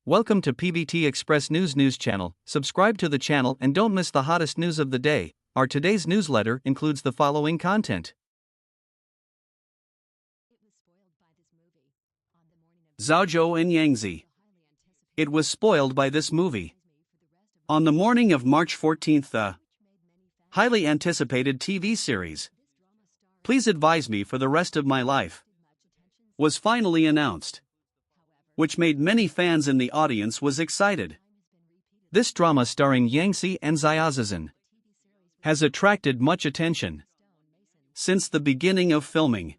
Welcome to PVT Express News channel. Subscribe to the channel and don't miss the hottest news of the day. Our today's newsletter includes the following content. Xiao and Yangzi. It was spoiled by this movie. On the morning of March 14th, the highly anticipated TV series, Please Advise Me for the Rest of My Life, was finally announced, which made many fans in the audience was excited. This drama starring Yangzi and Zhan has attracted much attention since the beginning of filming.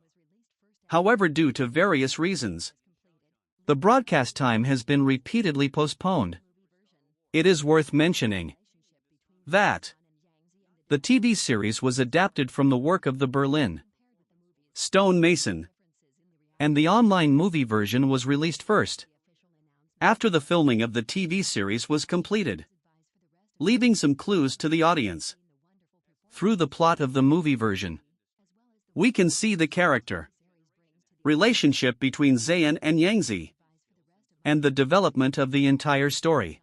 However, due to various reasons, the broadcast time has been repeatedly postponed. It is worth mentioning that the TV series was adapted from the work of the Berlin stonemason, and the online movie version was released first, after the filming of the TV series was completed, leaving some clues to the audience. Through the plot of the movie version, we can see the character relationship between Zhan and Yangzi, and the development of the entire story.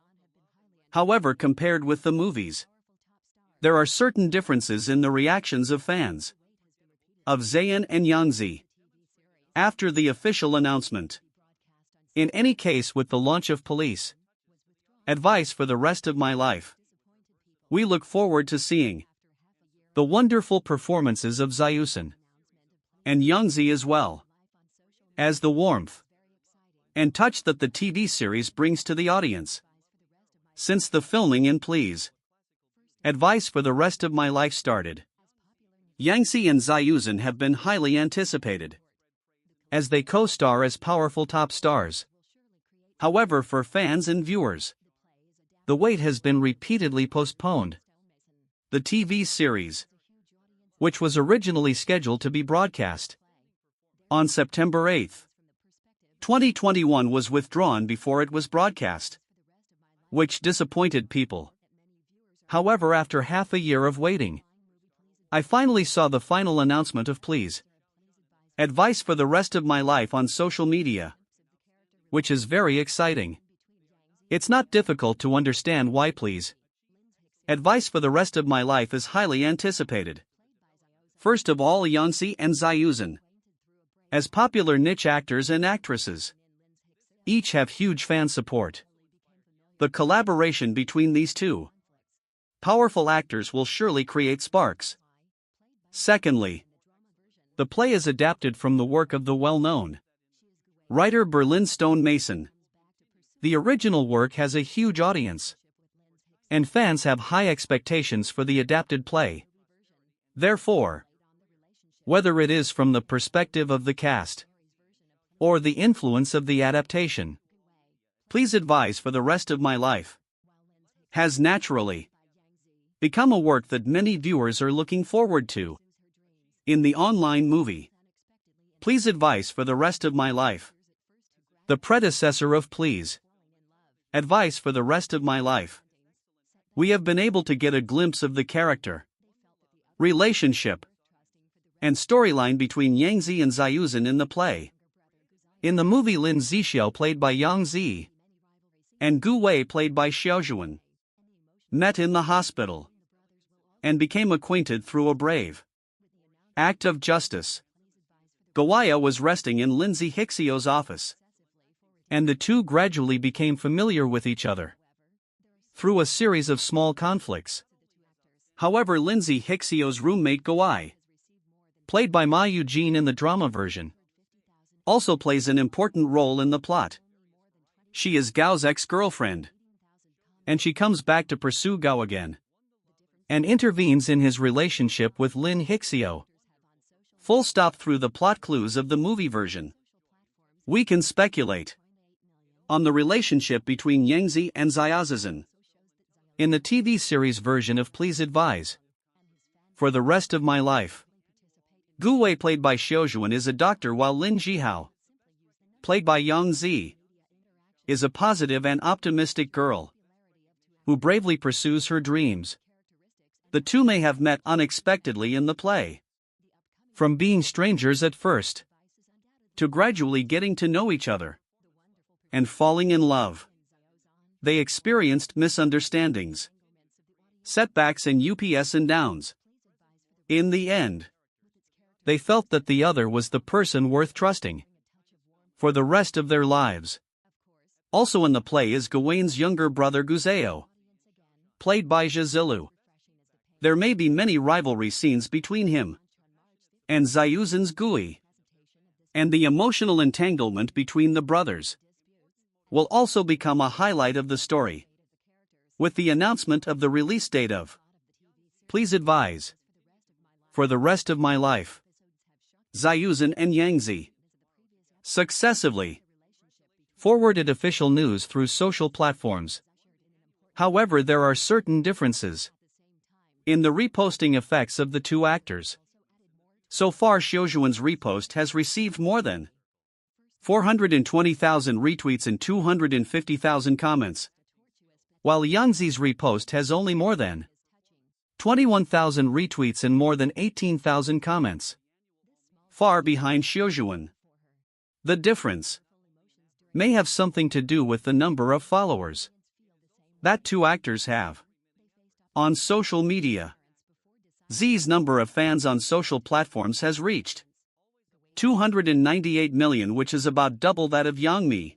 However, compared with the movies, there are certain differences in the reactions of fans of Zhan and Yangzi after the official announcement. In any case, with the launch of Police Advice for the Rest of My Life, we look forward to seeing the wonderful performances of Zhan and Yangzi, as well as the warmth and touch that the TV series brings to the audience. Since the filming in Please Advice for the Rest of My Life started, Yangzi and Zhan have been highly anticipated, as they co-star as powerful top stars. However, for fans and viewers, the wait has been repeatedly postponed. The TV series, which was originally scheduled to be broadcast on September 8, 2021, was withdrawn before it was broadcast, which disappointed people. However, after half a year of waiting, I finally saw the final announcement of Please Advice for the Rest of My Life on social media, which is very exciting. It's not difficult to understand why Please Advice for the Rest of My Life is highly anticipated. First of all, Yangzi and Zhan, as popular niche actors and actresses, each have huge fan support. The collaboration between these two powerful actors will surely create sparks. Secondly, the play is adapted from the work of the well-known writer Berlin stonemason. The original work has a huge audience, and fans have high expectations for the adapted play. Therefore, whether it is from the perspective of the cast or the influence of the adaptation, Please Advise for the Rest of My Life has naturally become a work that many viewers are looking forward to. In the online movie Please Advice for the Rest of My Life, the predecessor of Please Advice for the Rest of My Life, we have been able to get a glimpse of the character, relationship, and storyline between Yangzi and Zhan in the play. In the movie, Xiao, played by Yangzi, and Gu Wei, played by Xiao, met in the hospital and became acquainted through a brave act of justice. Gawaya was resting in Xiao's office, and the two gradually became familiar with each other through a series of small conflicts. However, Xiao's roommate Gawai, played by Ma Eugene in the drama version, also plays an important role in the plot. She is Gao's ex-girlfriend, and she comes back to pursue Gao again and intervenes in his relationship with Xiao. Full stop. Through the plot clues of the movie version, we can speculate on the relationship between Yangzi and Zhan. In the TV series version of Please Advise for the Rest of My Life, Gu Wei, played by Xiao, is a doctor, while Xiao, played by Yangzi, is a positive and optimistic girl who bravely pursues her dreams. The two may have met unexpectedly in the play, from being strangers at first to gradually getting to know each other and falling in love. They experienced misunderstandings, setbacks, and ups and downs. In the end, they felt that the other was the person worth trusting for the rest of their lives. Also in the play is Gawain's younger brother Xiao, played by Zhizilu. There may be many rivalry scenes between him and Xiaozin's Gui, and the emotional entanglement between the brothers will also become a highlight of the story. With the announcement of the release date of Please Advise for the Rest of My Life, Xiaozin and Yangzi successively forwarded official news through social platforms. However, there are certain differences in the reposting effects of the two actors. So far, Xiaozhuan's repost has received more than 420,000 retweets and 250,000 comments, while Yangzi's repost has only more than 21,000 retweets and more than 18,000 comments, far behind Xiaozhuan. The difference may have something to do with the number of followers that two actors have on social media. Z's number of fans on social platforms has reached 298 million, which is about double that of Yangmi.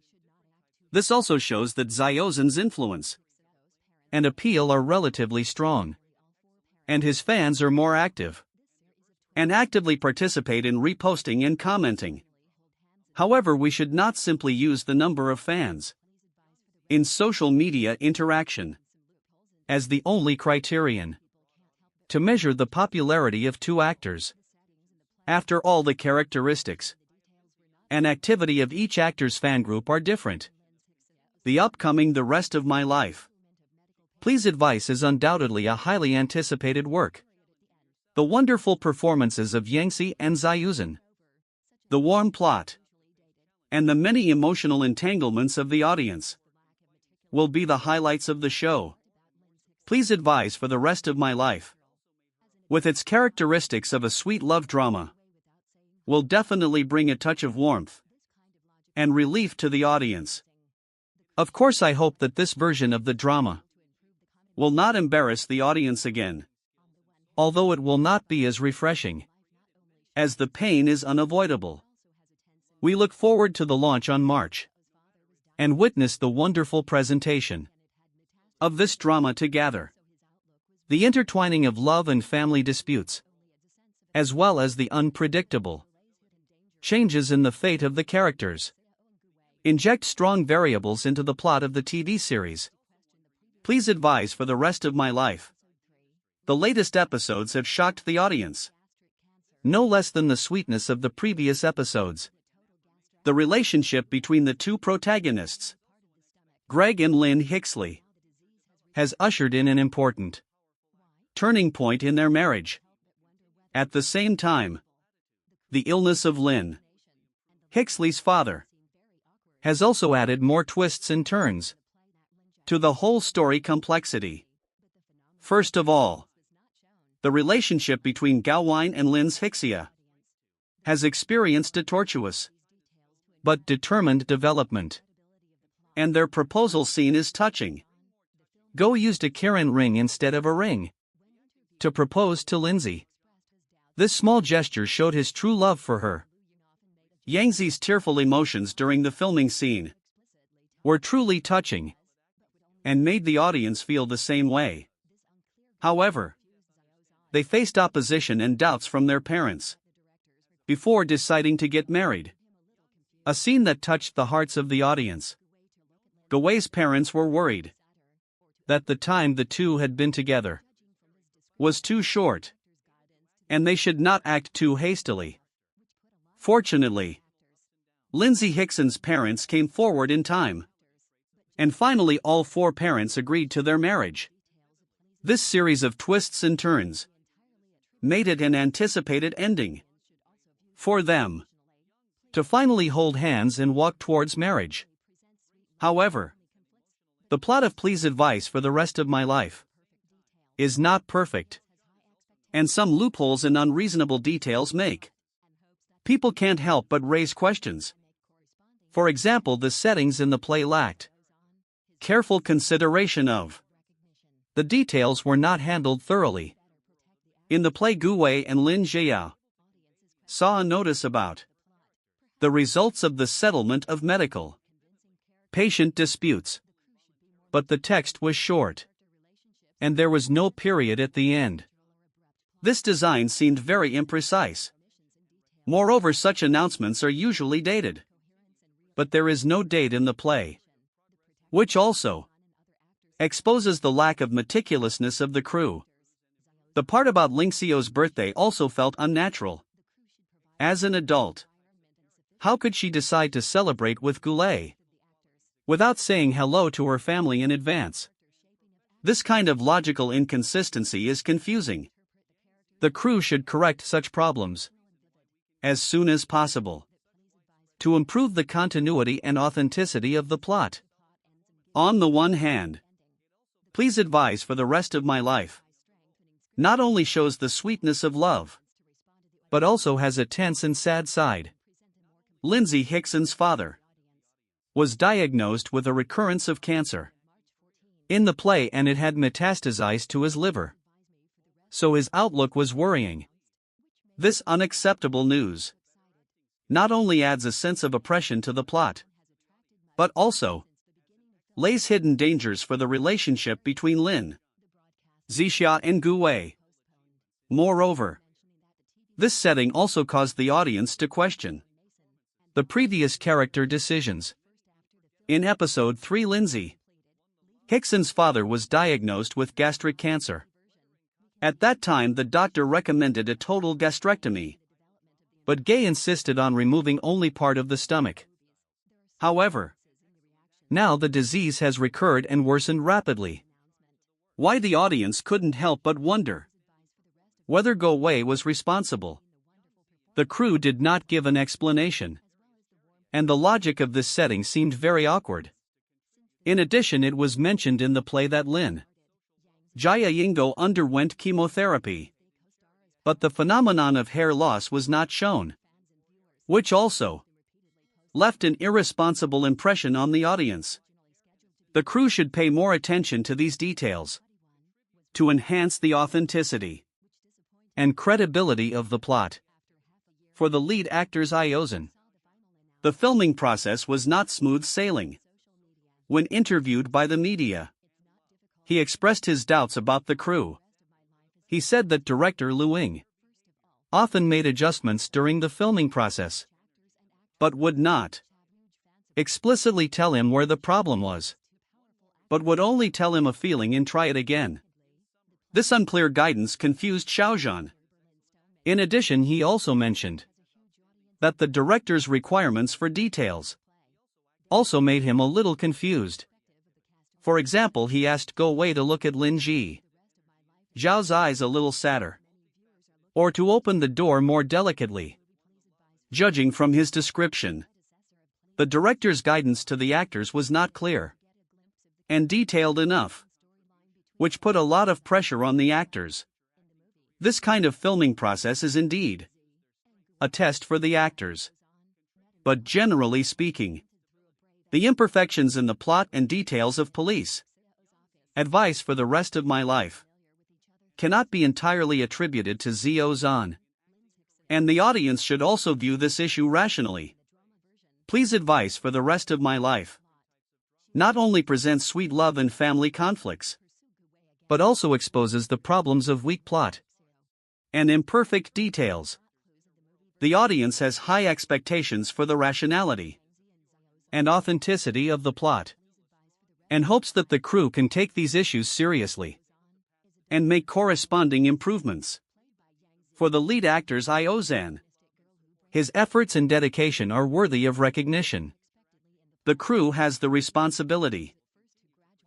This also shows that Xiaozin's influence and appeal are relatively strong, and his fans are more active and actively participate in reposting and commenting. However, we should not simply use the number of fans in social media interaction as the only criterion to measure the popularity of two actors. After all, the characteristics and activity of each actor's fan group are different. The upcoming The Rest of My Life, Please Advise is undoubtedly a highly anticipated work. The wonderful performances of Yangzi and Xiaozin, the warm plot, and the many emotional entanglements of the audience will be the highlights of the show. Please Advise for the Rest of My Life, with its characteristics of a sweet love drama, will definitely bring a touch of warmth and relief to the audience. Of course, I hope that this version of the drama will not embarrass the audience again, although it will not be as refreshing, as the pain is unavoidable. We look forward to the launch on March and witness the wonderful presentation of this drama together. The intertwining of love and family disputes, as well as the unpredictable changes in the fate of the characters, inject strong variables into the plot of the TV series Please Advise for the Rest of My Life. The latest episodes have shocked the audience, no less than the sweetness of the previous episodes. The relationship between the two protagonists, Greg and Lynn Hixley, has ushered in an important turning point in their marriage. At the same time, the illness of Lynn, Hixley's father, has also added more twists and turns to the whole story complexity. First of all, the relationship between Gawain and Lynn's Hixia has experienced a tortuous but determined development, and their proposal scene is touching. Go used a Karen ring instead of a ring to propose to Lindsay. This small gesture showed his true love for her. Yangzi's tearful emotions during the filming scene were truly touching and made the audience feel the same way. However, they faced opposition and doubts from their parents before deciding to get married. A scene that touched the hearts of the audience. Gawai's parents were worried that the time the two had been together was too short, and they should not act too hastily. Fortunately, Lindsay Hickson's parents came forward in time, and finally all four parents agreed to their marriage. This series of twists and turns made it an anticipated ending for them to finally hold hands and walk towards marriage. However, the plot of Please Advise for the Rest of My Life is not perfect, and some loopholes and unreasonable details make people can't help but raise questions. For example, the settings in the play lacked careful consideration of. The details were not handled thoroughly. In the play, Gu Wei and Lin Xiao saw a notice about the results of the settlement of medical patient disputes. But the text was short, and there was no period at the end. This design seemed very imprecise. Moreover, such announcements are usually dated. But there is no date in the play, which also exposes the lack of meticulousness of the crew. The part about Ling Xiao's birthday also felt unnatural. As an adult, how could she decide to celebrate with Goulet without saying hello to her family in advance? This kind of logical inconsistency is confusing. The crew should correct such problems as soon as possible to improve the continuity and authenticity of the plot. On the one hand, Please Advise for the Rest of My Life not only shows the sweetness of love, but also has a tense and sad side. Lindsay Hickson's father was diagnosed with a recurrence of cancer in the play, and it had metastasized to his liver. So his outlook was worrying. This unacceptable news not only adds a sense of oppression to the plot, but also lays hidden dangers for the relationship between Lin Zixia and Gu Wei. Moreover, this setting also caused the audience to question the previous character decisions. In episode 3, Lindsay Hickson's father was diagnosed with gastric cancer. At that time, the doctor recommended a total gastrectomy, but Gay insisted on removing only part of the stomach. However, now the disease has recurred and worsened rapidly. Why, the audience couldn't help but wonder whether Go Wei was responsible. The crew did not give an explanation, and the logic of this setting seemed very awkward. In addition, it was mentioned in the play that Lin Jia Yinggo underwent chemotherapy, but the phenomenon of hair loss was not shown, which also left an irresponsible impression on the audience. The crew should pay more attention to these details to enhance the authenticity and credibility of the plot. For the lead actors Iozan, the filming process was not smooth sailing. When interviewed by the media, he expressed his doubts about the crew. He said that director Lu Ying often made adjustments during the filming process, but would not explicitly tell him where the problem was, but would only tell him a feeling and try it again. This unclear guidance confused Xiao. In addition, he also mentioned that the director's requirements for details also made him a little confused. For example, he asked Go Wei to look at Lin Zhao's eyes a little sadder, or to open the door more delicately. Judging from his description, the director's guidance to the actors was not clear and detailed enough, which put a lot of pressure on the actors. This kind of filming process is indeed a test for the actors. But generally speaking, the imperfections in the plot and details of Police Advice for the Rest of My Life cannot be entirely attributed to Zhan. And the audience should also view this issue rationally. Please Advice for the Rest of My Life not only presents sweet love and family conflicts, but also exposes the problems of weak plot and imperfect details. The audience has high expectations for the rationality and authenticity of the plot, and hopes that the crew can take these issues seriously and make corresponding improvements. For the lead actors Zhan, his efforts and dedication are worthy of recognition. The crew has the responsibility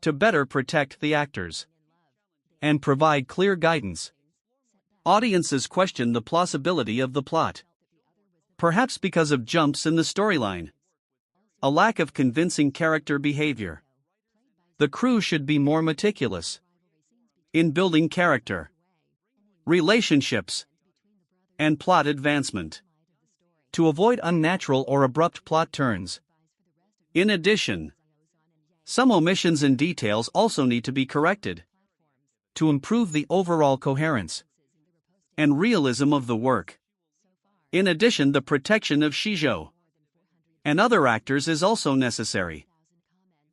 to better protect the actors and provide clear guidance. Audiences question the plausibility of the plot, perhaps because of jumps in the storyline, a lack of convincing character behavior. The crew should be more meticulous in building character, relationships, and plot advancement to avoid unnatural or abrupt plot turns. In addition, Some omissions and details also need to be corrected to improve the overall coherence and realism of the work. In addition, the protection of Xiao and other actors is also necessary.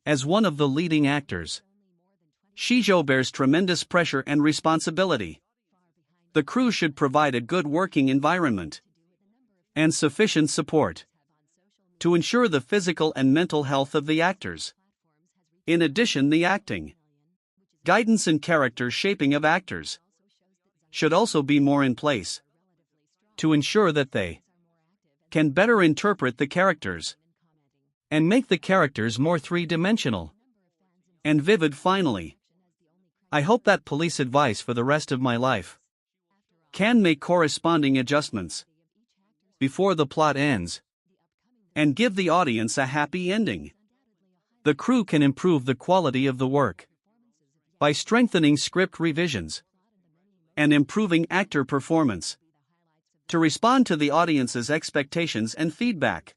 As one of the leading actors, Xiao bears tremendous pressure and responsibility. The crew should provide a good working environment and sufficient support to ensure the physical and mental health of the actors. In addition, the acting, guidance and character shaping of actors should also be more in place to ensure that they can better interpret the characters and make the characters more three-dimensional and vivid. Finally, I hope that police advice for the rest of my life can make corresponding adjustments before the plot ends and give the audience a happy ending. The crew can improve the quality of the work by strengthening script revisions and improving actor performance to respond to the audience's expectations and feedback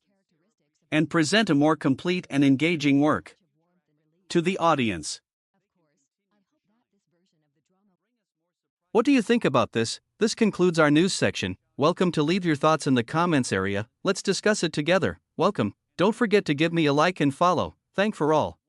and present a more complete and engaging work to the audience. What do you think about this? This concludes our news section. Welcome to leave your thoughts in the comments area. Let's discuss it together. Welcome. Don't forget to give me a like and follow. Thank for all.